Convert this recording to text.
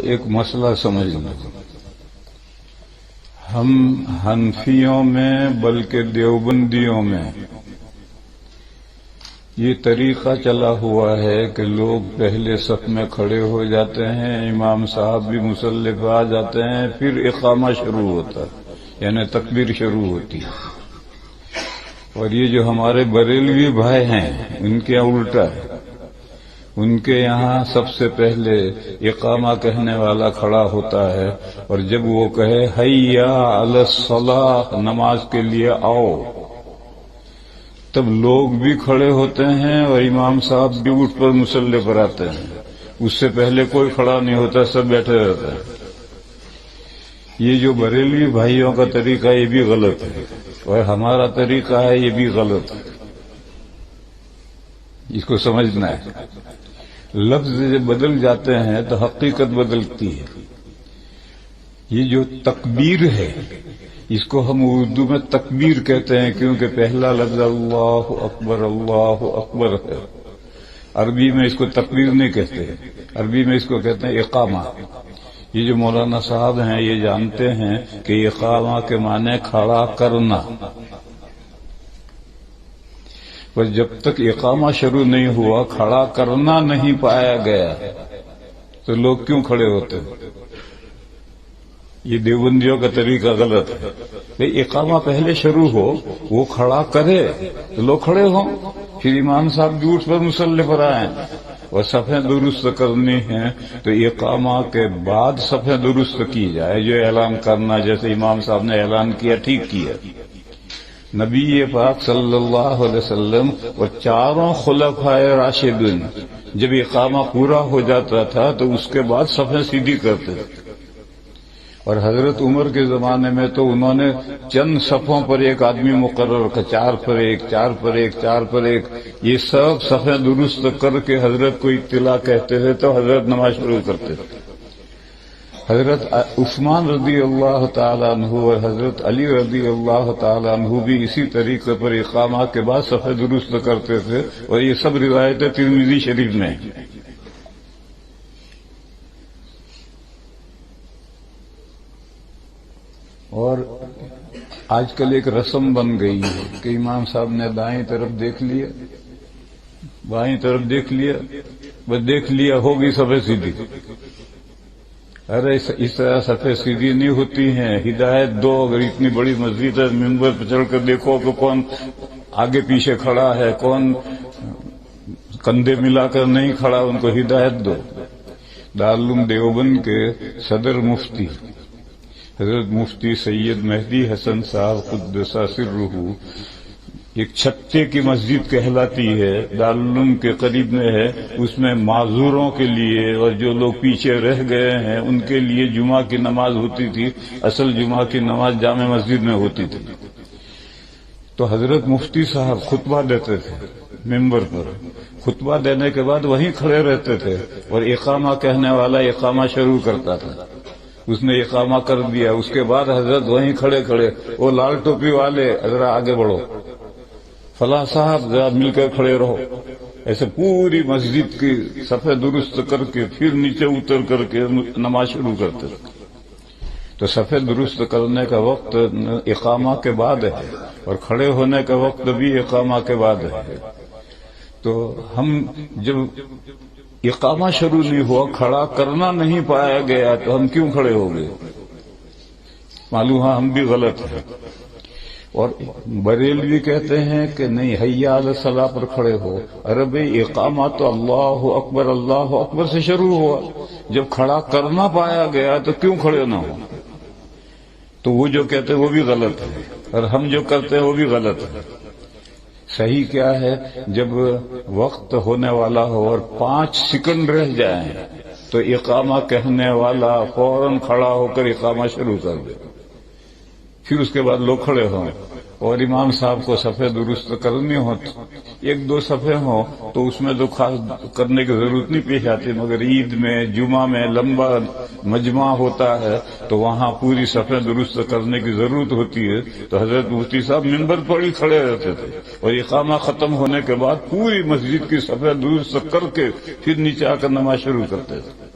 ایک مسئلہ سمجھ لیں، ہم حنفیوں میں بلکہ دیوبندیوں میں یہ طریقہ چلا ہوا ہے کہ لوگ پہلے صف میں کھڑے ہو جاتے ہیں، امام صاحب بھی مصلی پہ آ جاتے ہیں، پھر اقامہ شروع ہوتا ہے، یعنی تکبیر شروع ہوتی ہے۔ اور یہ جو ہمارے بریلوی بھائی ہیں ان کے الٹا ہے، ان کے یہاں سب سے پہلے اقامہ کہنے والا کھڑا ہوتا ہے، اور جب وہ کہے حیا علی الصلاۃ، نماز کے لیے آؤ، تب لوگ بھی کھڑے ہوتے ہیں اور امام صاحب بھی اٹھ پر مصلی پر آتے ہیں۔ اس سے پہلے کوئی کھڑا نہیں ہوتا، سب بیٹھے رہتے ہیں۔ یہ جو بریلوی بھائیوں کا طریقہ یہ بھی غلط ہے، اور ہمارا طریقہ ہے یہ بھی غلط ہے، اس کو سمجھنا ہے۔ لفظ جب بدل جاتے ہیں تو حقیقت بدلتی ہے۔ یہ جو تکبیر ہے اس کو ہم اردو میں تکبیر کہتے ہیں، کیونکہ پہلا لفظ اللہ اکبر ہے۔ عربی میں اس کو تکبیر نہیں کہتے، عربی میں اس کو کہتے ہیں اقامہ۔ یہ جو مولانا صاحب ہیں یہ جانتے ہیں کہ اقامہ کے معنی کھڑا کرنا، پر جب تک اقامہ شروع نہیں ہوا، کھڑا کرنا نہیں پایا گیا، تو لوگ کیوں کھڑے ہوتے ہیں؟ یہ دیوبندیوں کا طریقہ غلط ہے۔ اقامہ پہلے شروع ہو، وہ کھڑا کرے تو لوگ کھڑے ہوں، پھر امام صاحب بھی اٹھ پر مصلی پر آئیں، اور صفیں درست کرنی ہیں تو اقامہ کے بعد صفیں درست کی جائے۔ جو اعلان کرنا، جیسے امام صاحب نے اعلان کیا، ٹھیک کیا۔ نبی پاک صلی اللہ علیہ وسلم اور چاروں خلفائے راشدین جب اقامہ پورا ہو جاتا تھا تو اس کے بعد صفیں سیدھی کرتے تھے، اور حضرت عمر کے زمانے میں تو انہوں نے چند صفوں پر ایک آدمی مقرر کر، 4 پر 1، 4 پر 1، 4 پر 1، یہ سب صفیں درست کر کے حضرت کو اطلاع کہتے تھے تو حضرت نماز شروع کرتے تھے۔ حضرت عثمان رضی اللہ تعالیٰ عنہ اور حضرت علی رضی اللہ تعالیٰ عنہ بھی اسی طریقے پر اقامہ کے بعد صفیں درست کرتے تھے، اور یہ سب روایتیں ترمذی شریف میں ہیں۔ اور آج کل ایک رسم بن گئی ہے کہ امام صاحب نے دائیں طرف دیکھ لیا، بائیں طرف دیکھ لیا، بس دیکھ لیا، ہوگی صفیں سیدھی۔ ارے اس طرح صفیں سیدھی نہیں ہوتی ہیں، ہدایت دو۔ اگر اتنی بڑی مسجد ہے، ممبر پہ چڑھ کر دیکھو کہ کون آگے پیچھے کھڑا ہے، کون کندھے ملا کر نہیں کھڑا، ان کو ہدایت دو۔ دارالعلوم دیوبند کے صدر مفتی حضرت مفتی سید مہدی حسن صاحب قدس سرہ، ایک چھتے کی مسجد کہلاتی ہے، دارالعلوم کے قریب میں ہے، اس میں معذوروں کے لیے اور جو لوگ پیچھے رہ گئے ہیں ان کے لیے جمعہ کی نماز ہوتی تھی۔ اصل جمعہ کی نماز جامع مسجد میں ہوتی تھی، تو حضرت مفتی صاحب خطبہ دیتے تھے ممبر پر، خطبہ دینے کے بعد وہیں کھڑے رہتے تھے، اور اقامہ کہنے والا اقامہ شروع کرتا تھا۔ اس نے اقامہ کر دیا، اس کے بعد حضرت وہیں کھڑے کھڑے، وہ لال ٹوپی والے ذرا آگے بڑھو، فلاں صاحب ذرا مل کر کھڑے رہو، ایسے پوری مسجد کی صفیں درست کر کے پھر نیچے اتر کر کے نماز شروع کرتے تھے۔ تو صفیں درست کرنے کا وقت اقامہ کے بعد ہے، اور کھڑے ہونے کا وقت بھی اقامہ کے بعد ہے۔ تو ہم جب اقامہ شروع نہیں ہوا، کھڑا کرنا نہیں پایا گیا، تو ہم کیوں کھڑے ہو گئے؟ معلوم ہے ہم بھی غلط ہیں۔ اور بریلوی کہتے ہیں کہ نہیں، حیا علی الصلاۃ پر کھڑے ہو۔ ارے بھئی اقامہ تو اللہ اکبر سے شروع ہوا، جب کھڑا کرنا پایا گیا تو کیوں کھڑے نہ ہو؟ تو وہ جو کہتے ہیں وہ بھی غلط ہے، اور ہم جو کرتے ہیں وہ بھی غلط ہے۔ صحیح کیا ہے؟ جب وقت ہونے والا ہو اور 5 سیکنڈ رہ جائیں تو اقامہ کہنے والا فوراً کھڑا ہو کر اقامہ شروع کر دے، پھر اس کے بعد لوگ کھڑے ہوں، اور امام صاحب کو صفیں درست کرنی ہو، 1-2 صفیں ہوں تو اس میں تو خاص کرنے کی ضرورت نہیں پیش آتی، مگر عید میں، جمعہ میں لمبا مجمع ہوتا ہے تو وہاں پوری صفیں درست کرنے کی ضرورت ہوتی ہے۔ تو حضرت مفتی صاحب منبر پر ہی کھڑے رہتے تھے، اور اقامہ ختم ہونے کے بعد پوری مسجد کی صفیں درست کر کے پھر نیچے آ کر نماز شروع کرتے تھے۔